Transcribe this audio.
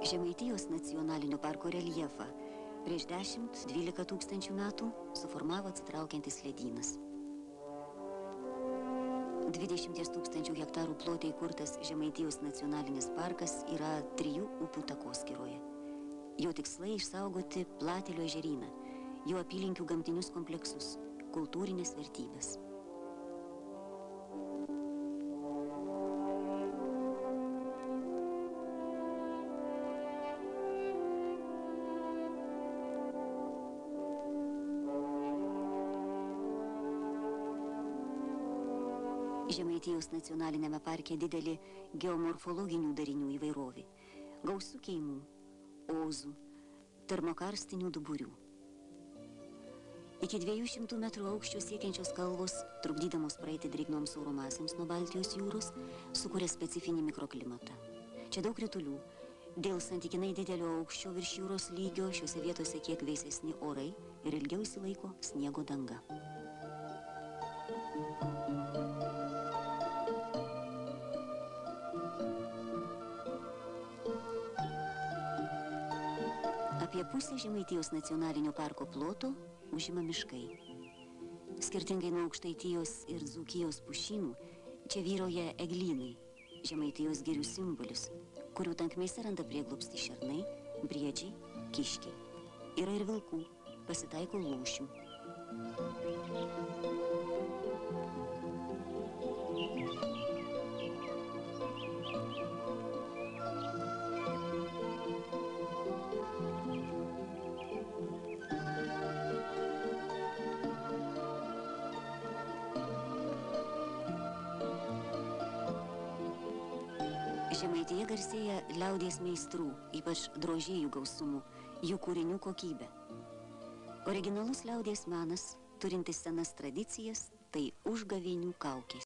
Žemaitijos nacionalinio parko reljefą prieš 10–12 tūkstančių metų suformavo atsitraukiantis ledynas. 20 000 hektarų plote įkurtas Žemaitijos nacionalinis parkas yra 3 upių takoskyroje. Jo tikslai išsaugoti Platelių ežeryną, jo apylinkių gamtinius kompleksus, kultūrinės vertybės. Žemaitijos nacionalinėme parke didelį geomorfologinių darinių įvairovė, gausių keimų, ozų, termokarstinių duburių. Iki 200 metrų aukščio siekiančios kalvos, trukdydamos praeiti drėgnoms oro masėms nuo Baltijos jūros, sukuria specifinį mikroklimatą. Čia daug kritulių. Dėl santykinai didelio aukščio virš jūros lygio šiuose vietose kiek vėsesni orai ir ilgiau išsilaiko sniego danga. Apie pusę Žemaitijos nacionalinio parko ploto užima miškai. Skirtingai nuo Aukštaitijos ir Dzūkijos pušynų, čia vyrauja eglynai, Žemaitijos girių simbolis, kurių tankmėse randa prieglobstį šernai, briedžiai, kiškiai. Yra ir vilkų, pasitaiko lūšių. Žemaitija garsėja liaudies meistrų, ypač drožėjų gausumu, jų kūrinių kokybė. Originalus liaudies menas, turintis senas tradicijas, tai užgavėnių kaukės.